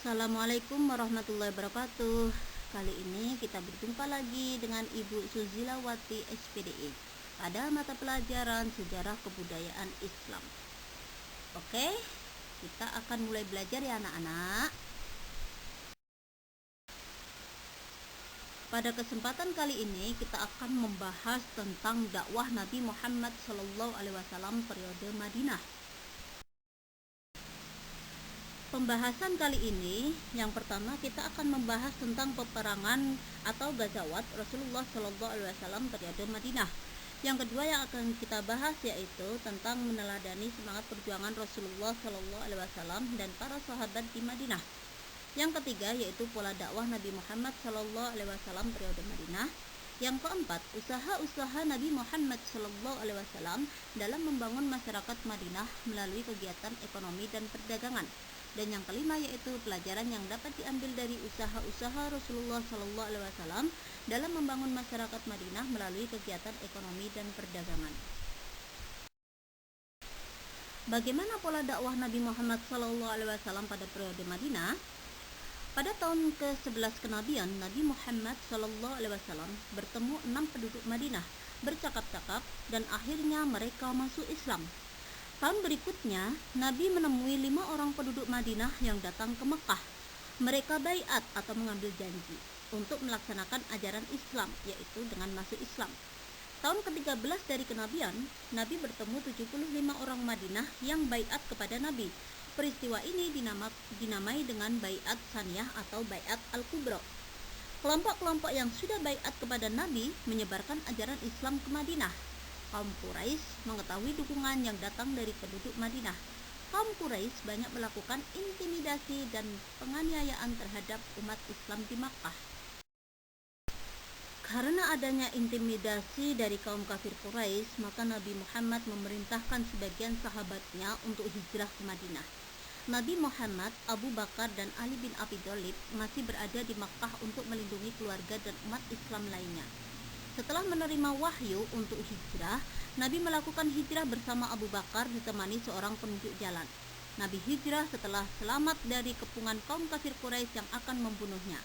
Assalamualaikum warahmatullahi wabarakatuh. Kali ini kita berjumpa lagi dengan Ibu Suzilawati SPDI pada mata pelajaran Sejarah Kebudayaan Islam. Oke, kita akan mulai belajar ya anak-anak. Pada kesempatan kali ini kita akan membahas tentang dakwah Nabi Muhammad SAW periode Madinah. Pembahasan kali ini, yang pertama kita akan membahas tentang peperangan atau Ghazawat Rasulullah SAW periode Madinah. Yang kedua yang akan kita bahas yaitu tentang meneladani semangat perjuangan Rasulullah SAW dan para sahabat di Madinah. Yang ketiga yaitu pola dakwah Nabi Muhammad SAW periode Madinah. Yang keempat, usaha-usaha Nabi Muhammad SAW dalam membangun masyarakat Madinah melalui kegiatan ekonomi dan perdagangan. Dan yang kelima yaitu pelajaran yang dapat diambil dari usaha-usaha Rasulullah SAW dalam membangun masyarakat Madinah melalui kegiatan ekonomi dan perdagangan. Bagaimana pola dakwah Nabi Muhammad SAW pada periode Madinah? Pada tahun ke-11 kenabian, Nabi Muhammad SAW bertemu 6 penduduk Madinah, bercakap-cakap, dan akhirnya mereka masuk Islam. Tahun berikutnya, Nabi menemui 5 orang penduduk Madinah yang datang ke Mekah. Mereka baiat atau mengambil janji untuk melaksanakan ajaran Islam, yaitu dengan masuk Islam. Tahun ke-13 dari kenabian, Nabi bertemu 75 orang Madinah yang baiat kepada Nabi. Peristiwa ini dinamai dengan baiat Saniyah atau baiat Al-Kubra. Kelompok-kelompok yang sudah baiat kepada Nabi menyebarkan ajaran Islam ke Madinah. Kaum Quraisy mengetahui dukungan yang datang dari penduduk Madinah. Kaum Quraisy banyak melakukan intimidasi dan penganiayaan terhadap umat Islam di Makkah. Karena adanya intimidasi dari kaum kafir Quraisy, maka Nabi Muhammad memerintahkan sebagian sahabatnya untuk hijrah ke Madinah. Nabi Muhammad, Abu Bakar, dan Ali bin Abi Thalib masih berada di Makkah untuk melindungi keluarga dan umat Islam lainnya. Setelah menerima wahyu untuk hijrah, Nabi melakukan hijrah bersama Abu Bakar ditemani seorang penunjuk jalan. Nabi hijrah setelah selamat dari kepungan kaum kafir Quraisy yang akan membunuhnya.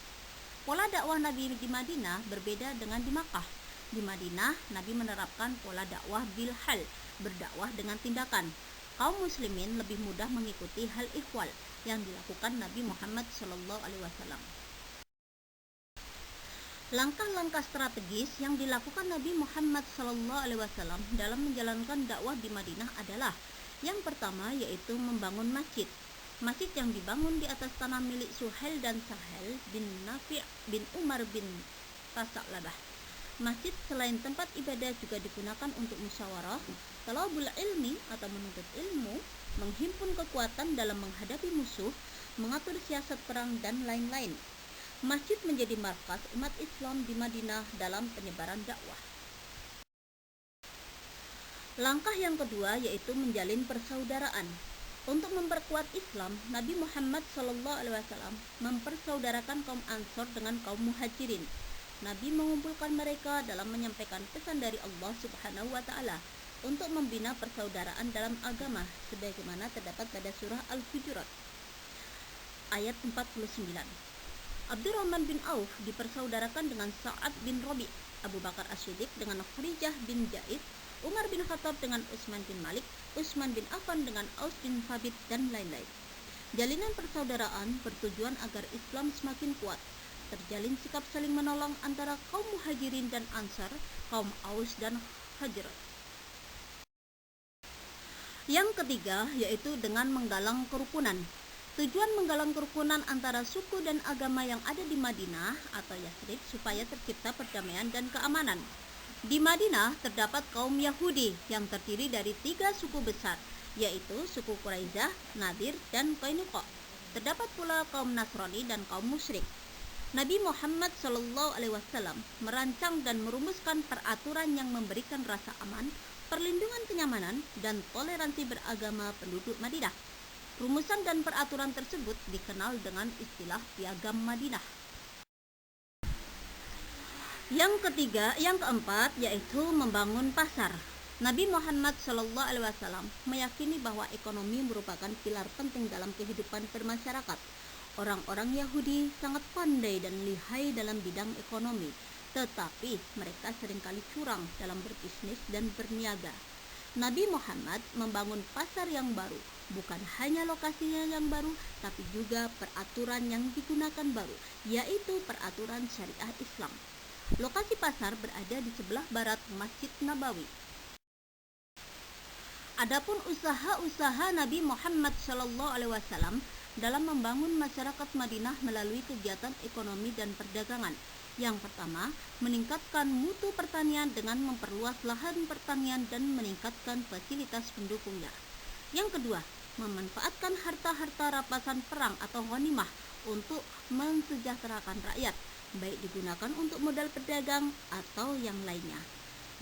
Pola dakwah Nabi di Madinah berbeda dengan di Makkah. Di Madinah, Nabi menerapkan pola dakwah bil hal, berdakwah dengan tindakan. Kaum muslimin lebih mudah mengikuti hal ihwal yang dilakukan Nabi Muhammad SAW. Langkah-langkah strategis yang dilakukan Nabi Muhammad SAW dalam menjalankan dakwah di Madinah adalah yang pertama yaitu membangun masjid. Masjid yang dibangun di atas tanah milik Suhail dan Sahel bin Nafi' bin Umar bin Tasalabah. Masjid selain tempat ibadah juga digunakan untuk musyawarah, talabul ilmi atau menuntut ilmu, menghimpun kekuatan dalam menghadapi musuh, mengatur siasat perang, dan lain-lain. Masjid menjadi markas umat Islam di Madinah dalam penyebaran dakwah. Langkah yang kedua yaitu menjalin persaudaraan. Untuk memperkuat Islam, Nabi Muhammad SAW mempersaudarakan kaum Ansor dengan kaum Muhajirin. Nabi mengumpulkan mereka dalam menyampaikan pesan dari Allah Subhanahu wa Ta'ala untuk membina persaudaraan dalam agama, sebagaimana terdapat pada surah Al-Hujurat ayat 49. Abdurrahman bin Auf dipersaudarakan dengan Sa'ad bin Rabi', Abu Bakar As-Siddiq dengan Kharijah bin Zaid, Umar bin Khattab dengan Utsman bin Malik, Utsman bin Affan dengan Aus bin Thabit, dan lain-lain. Jalinan persaudaraan bertujuan agar Islam semakin kuat. Terjalin sikap saling menolong antara kaum Muhajirin dan Ansar, kaum Aus dan Khazraj. Yang ketiga yaitu dengan menggalang kerukunan. Tujuan menggalang kerukunan antara suku dan agama yang ada di Madinah atau Yathrib supaya tercipta perdamaian dan keamanan. Di Madinah terdapat kaum Yahudi yang terdiri dari 3 suku besar, yaitu suku Quraisyah, Nadir, dan Qainuqa. Terdapat pula kaum Nasrani dan kaum musyrik. Nabi Muhammad SAW merancang dan merumuskan peraturan yang memberikan rasa aman, perlindungan kenyamanan, dan toleransi beragama penduduk Madinah. Rumusan dan peraturan tersebut dikenal dengan istilah Piagam Madinah. Yang keempat yaitu membangun pasar. Nabi Muhammad SAW meyakini bahwa ekonomi merupakan pilar penting dalam kehidupan bermasyarakat. Orang-orang Yahudi sangat pandai dan lihai dalam bidang ekonomi, tetapi mereka seringkali curang dalam berbisnis dan berniaga. Nabi Muhammad membangun pasar yang baru, bukan hanya lokasinya yang baru, tapi juga peraturan yang digunakan baru, yaitu peraturan syariah Islam. Lokasi pasar berada di sebelah barat Masjid Nabawi. Adapun usaha-usaha Nabi Muhammad SAW dalam membangun masyarakat Madinah melalui kegiatan ekonomi dan perdagangan. Yang pertama, meningkatkan mutu pertanian dengan memperluas lahan pertanian dan meningkatkan fasilitas pendukungnya. Yang kedua, memanfaatkan harta-harta rampasan perang atau ghanimah untuk mensejahterakan rakyat, baik digunakan untuk modal pedagang atau yang lainnya.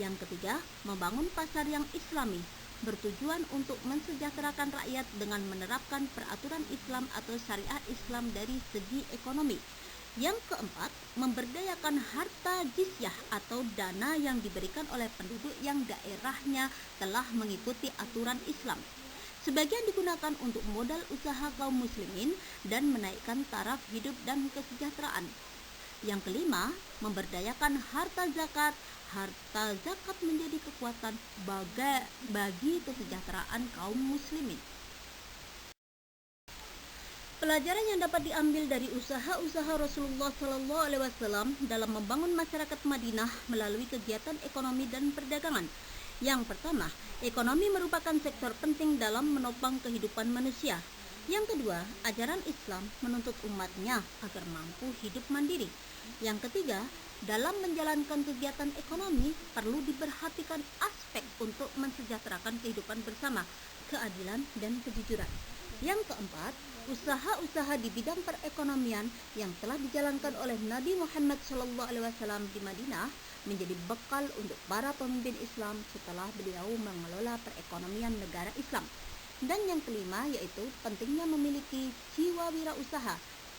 Yang ketiga, membangun pasar yang islami, bertujuan untuk mensejahterakan rakyat dengan menerapkan peraturan Islam atau syariah Islam dari segi ekonomi. Yang keempat, memberdayakan harta jizyah atau dana yang diberikan oleh penduduk yang daerahnya telah mengikuti aturan Islam. Sebagian digunakan untuk modal usaha kaum muslimin dan menaikkan taraf hidup dan kesejahteraan. Yang kelima, memberdayakan harta zakat. Harta zakat menjadi kekuatan bagi kesejahteraan kaum muslimin. Pelajaran yang dapat diambil dari usaha-usaha Rasulullah SAW dalam membangun masyarakat Madinah melalui kegiatan ekonomi dan perdagangan. Yang pertama, ekonomi merupakan sektor penting dalam menopang kehidupan manusia. Yang kedua, ajaran Islam menuntut umatnya agar mampu hidup mandiri. Yang ketiga, dalam menjalankan kegiatan ekonomi perlu diperhatikan aspek untuk mensejahterakan kehidupan bersama, keadilan dan kejujuran. Yang keempat, usaha-usaha di bidang perekonomian yang telah dijalankan oleh Nabi Muhammad SAW di Madinah menjadi bekal untuk para pemimpin Islam setelah beliau mengelola perekonomian negara Islam. Dan yang kelima yaitu pentingnya memiliki jiwa wirausaha,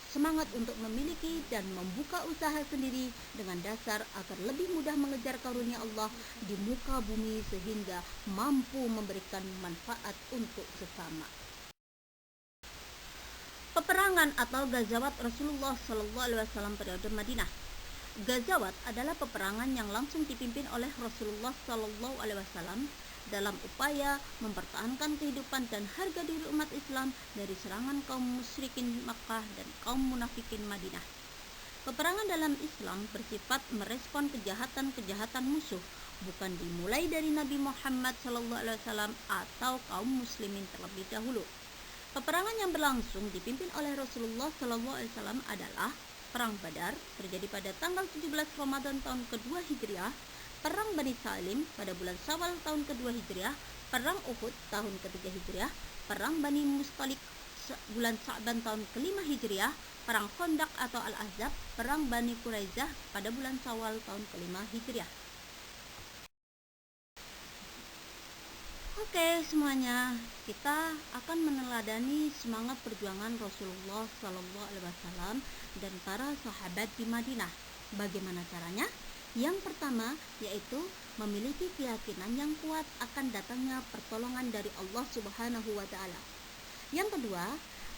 semangat untuk memiliki dan membuka usaha sendiri dengan dasar agar lebih mudah mengejar karunia Allah di muka bumi sehingga mampu memberikan manfaat untuk sesama. Peperangan atau Ghazawat Rasulullah SAW periode Madinah. Ghazawat adalah peperangan yang langsung dipimpin oleh Rasulullah SAW dalam upaya mempertahankan kehidupan dan harga diri umat Islam dari serangan kaum musyrikin Makkah dan kaum munafikin Madinah. Peperangan dalam Islam bersifat merespon kejahatan-kejahatan musuh, bukan dimulai dari Nabi Muhammad SAW atau kaum muslimin terlebih dahulu. Peperangan yang berlangsung dipimpin oleh Rasulullah SAW adalah Perang Badar terjadi pada tanggal 17 Ramadan tahun kedua Hijriah, Perang Bani Salim pada bulan Syawal tahun kedua Hijriah, Perang Uhud tahun ketiga Hijriah, Perang Bani Mustalik bulan Sa'ban tahun kelima Hijriah, Perang Khandaq atau Al-Ahzab, Perang Bani Quraidah pada bulan Syawal tahun kelima Hijriah. Oke semuanya, kita akan meneladani semangat perjuangan Rasulullah SAW dan para sahabat di Madinah. Bagaimana caranya? Yang pertama yaitu memiliki keyakinan yang kuat akan datangnya pertolongan dari Allah Subhanahu wa Ta'ala. Yang kedua,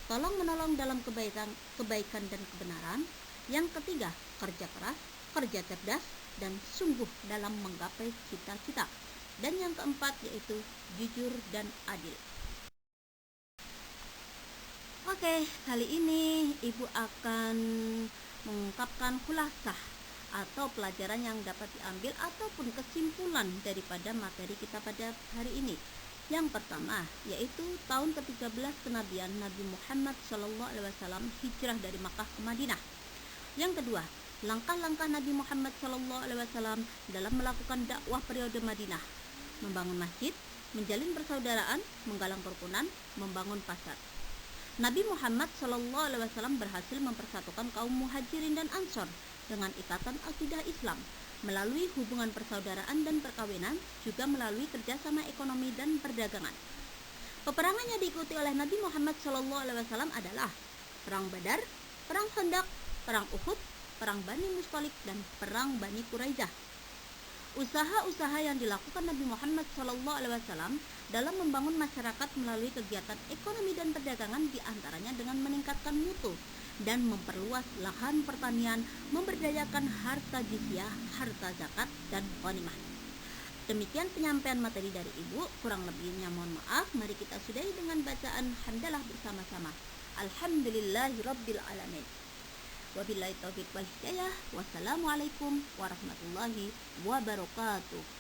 tolong menolong dalam kebaikan dan kebenaran. Yang ketiga, kerja keras, kerja cerdas, dan sungguh dalam menggapai cita-cita. Dan yang keempat yaitu jujur dan adil. Oke, kali ini Ibu akan mengungkapkan khulasah atau pelajaran yang dapat diambil ataupun kesimpulan daripada materi kita pada hari ini. Yang pertama yaitu tahun ke-13 kenabian Nabi Muhammad SAW hijrah dari Makkah ke Madinah. Yang kedua, langkah-langkah Nabi Muhammad SAW dalam melakukan dakwah periode Madinah, membangun masjid, menjalin persaudaraan, menggalang kerukunan, membangun pasar. Nabi Muhammad SAW berhasil mempersatukan kaum muhajirin dan ansor dengan ikatan akidah Islam melalui hubungan persaudaraan dan perkawinan, juga melalui kerjasama ekonomi dan perdagangan. Peperangan yang diikuti oleh Nabi Muhammad SAW adalah Perang Badar, Perang Khandaq, Perang Uhud, Perang Bani Mustalik, dan Perang Bani Quraidah. Usaha-usaha yang dilakukan Nabi Muhammad SAW dalam membangun masyarakat melalui kegiatan ekonomi dan perdagangan diantaranya dengan meningkatkan mutu, dan memperluas lahan pertanian, memberdayakan harta jizyah, harta zakat, dan ghanimah. Demikian penyampaian materi dari Ibu, kurang lebihnya mohon maaf. Mari kita sudahi dengan bacaan hamdalah bersama-sama. Alhamdulillahirabbil alamin. Wabillahi taufiq wal hidayah. Wassalamualaikum warahmatullahi wabarakatuh.